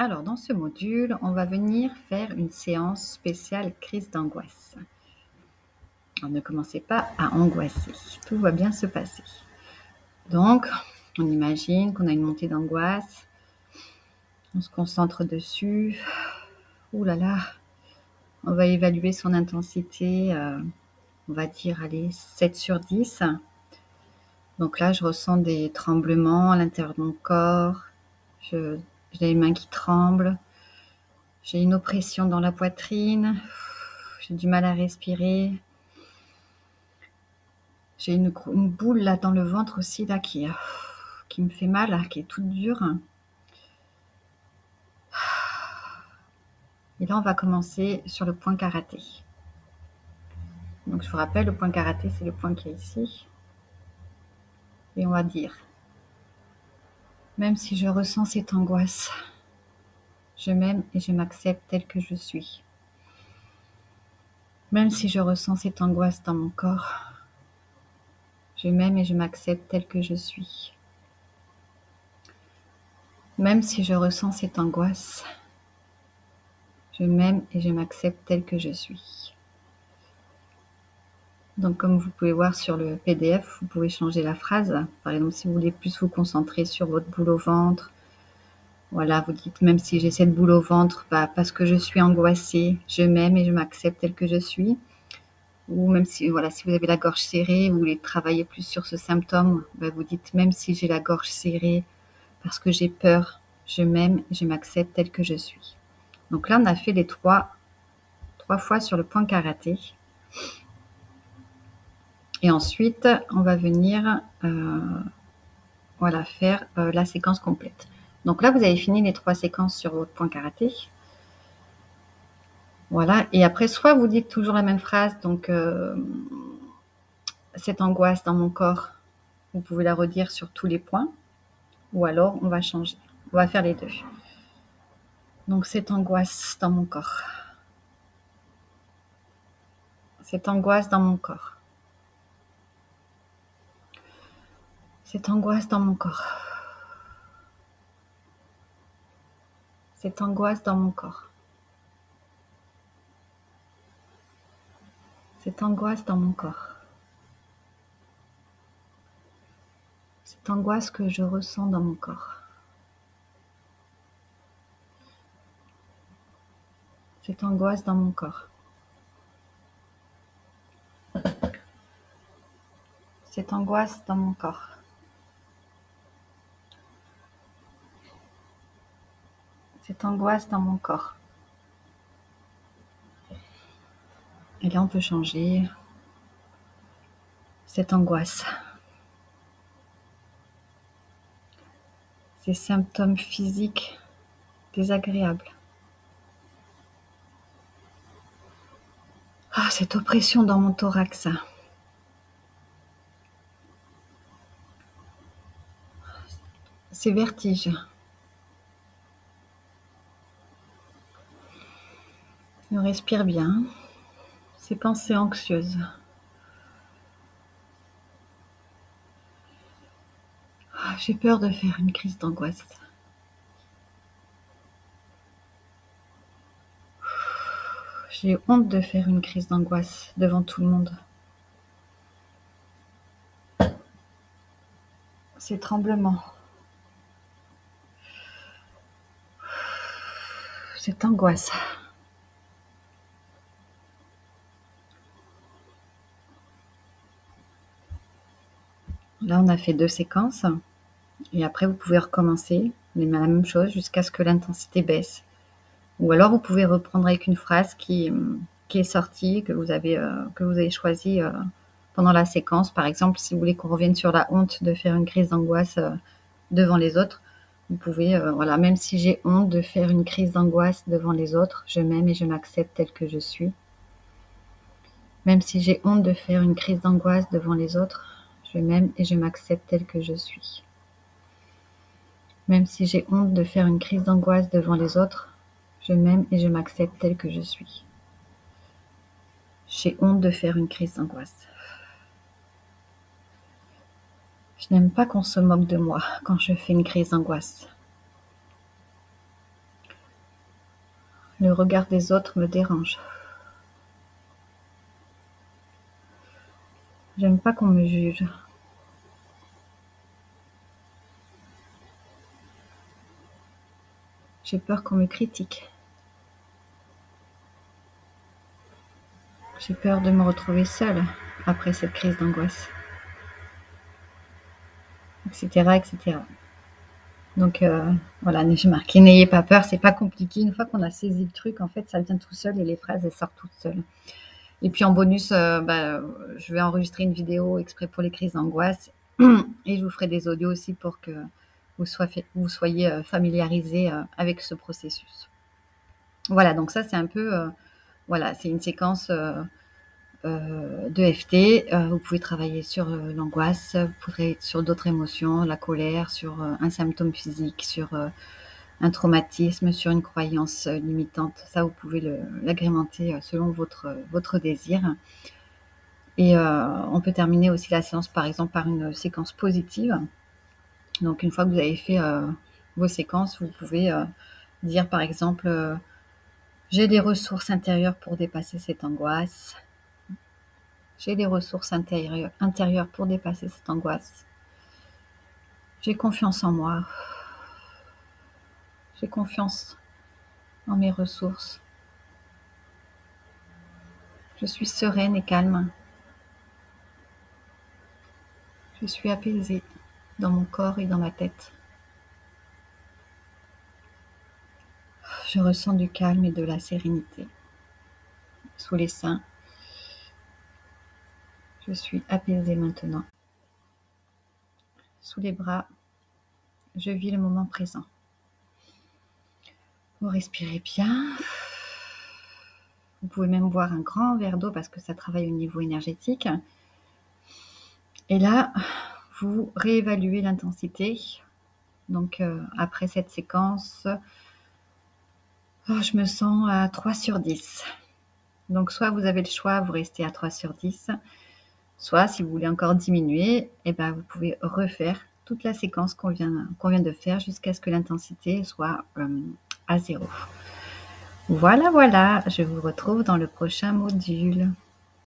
Alors, dans ce module, on va venir faire une séance spéciale crise d'angoisse. Alors, ne commencez pas à angoisser, tout va bien se passer. Donc, on imagine qu'on a une montée d'angoisse, on se concentre dessus. Ouh là là, on va évaluer son intensité, on va dire, allez, 7 sur 10. Donc là, je ressens des tremblements à l'intérieur de mon corps, j'ai les mains qui tremblent, j'ai une oppression dans la poitrine, j'ai du mal à respirer. J'ai une boule là dans le ventre aussi là qui me fait mal, là, qui est toute dure. Et là, on va commencer sur le point karaté. Donc, je vous rappelle, le point karaté, c'est le point qui est ici. Et on va dire, même si je ressens cette angoisse, je m'aime et je m'accepte telle que je suis. Même si je ressens cette angoisse dans mon corps, je m'aime et je m'accepte telle que je suis. Même si je ressens cette angoisse, je m'aime et je m'accepte telle que je suis. Donc, comme vous pouvez voir sur le PDF, vous pouvez changer la phrase. Par exemple, si vous voulez plus vous concentrer sur votre boule au ventre, voilà, vous dites, même si j'ai cette boule au ventre, parce que je suis angoissée, je m'aime et je m'accepte telle que je suis. Ou même si, voilà, si vous avez la gorge serrée, vous voulez travailler plus sur ce symptôme, vous dites, même si j'ai la gorge serrée, parce que j'ai peur, je m'aime et je m'accepte telle que je suis. Donc là, on a fait les trois fois sur le point karaté. Et ensuite, on va venir faire la séquence complète. Donc là, vous avez fini les 3 séquences sur votre point karaté. Voilà, et après, soit vous dites toujours la même phrase, donc cette angoisse dans mon corps, vous pouvez la redire sur tous les points, ou alors on va changer. On va faire les deux. Donc cette angoisse dans mon corps. Cette angoisse dans mon corps. Cette angoisse dans mon corps. Cette angoisse dans mon corps. Cette angoisse dans mon corps. Cette angoisse que je ressens dans mon corps. Cette angoisse dans mon corps. Cette angoisse dans mon corps. Cette angoisse dans mon corps. Et là, on peut changer cette angoisse. Ces symptômes physiques désagréables. Cette oppression dans mon thorax. Ces vertiges. On respire bien. Ces pensées anxieuses. J'ai peur de faire une crise d'angoisse. J'ai honte de faire une crise d'angoisse devant tout le monde. Ces tremblements. Cette angoisse. Là, on a fait 2 séquences. Et après, vous pouvez recommencer la même chose jusqu'à ce que l'intensité baisse. Ou alors, vous pouvez reprendre avec une phrase qui est sortie, que vous avez choisie pendant la séquence. Par exemple, si vous voulez qu'on revienne sur la honte de faire une crise d'angoisse devant les autres, vous pouvez, même si j'ai honte de faire une crise d'angoisse devant les autres, je m'aime et je m'accepte telle que je suis. Même si j'ai honte de faire une crise d'angoisse devant les autres, je m'aime et je m'accepte telle que je suis. Même si j'ai honte de faire une crise d'angoisse devant les autres, je m'aime et je m'accepte telle que je suis. J'ai honte de faire une crise d'angoisse. Je n'aime pas qu'on se moque de moi quand je fais une crise d'angoisse. Le regard des autres me dérange. J'aime pas qu'on me juge. J'ai peur qu'on me critique. J'ai peur de me retrouver seule après cette crise d'angoisse, etc., etc. Donc voilà, j'ai marqué n'ayez pas peur, c'est pas compliqué. Une fois qu'on a saisi le truc, en fait, ça vient tout seul et les phrases elles sortent toutes seules. Et puis en bonus, je vais enregistrer une vidéo exprès pour les crises d'angoisse et je vous ferai des audios aussi pour que vous soyez familiarisés avec ce processus. Voilà, donc ça c'est un peu, voilà, c'est une séquence d'EFT. Vous pouvez travailler sur l'angoisse, vous pourrez sur d'autres émotions, la colère, sur un symptôme physique, sur un traumatisme, sur une croyance limitante. Ça, vous pouvez l'agrémenter selon votre désir. Et on peut terminer aussi la séance, par exemple, par une séquence positive. Donc, une fois que vous avez fait vos séquences, vous pouvez dire, par exemple, j'ai des ressources intérieures pour dépasser cette angoisse. J'ai des ressources intérieures pour dépasser cette angoisse. J'ai confiance en moi. J'ai confiance en mes ressources. Je suis sereine et calme. Je suis apaisée dans mon corps et dans ma tête. Je ressens du calme et de la sérénité. Sous les seins, je suis apaisée maintenant. Sous les bras, je vis le moment présent. Vous respirez bien. Vous pouvez même boire un grand verre d'eau parce que ça travaille au niveau énergétique. Et là, vous réévaluez l'intensité. Donc, après cette séquence, je me sens à 3 sur 10. Donc, soit vous avez le choix, vous restez à 3 sur 10. Soit, si vous voulez encore diminuer, vous pouvez refaire toute la séquence qu'on vient de faire jusqu'à ce que l'intensité soit à 0. Voilà, je vous retrouve dans le prochain module.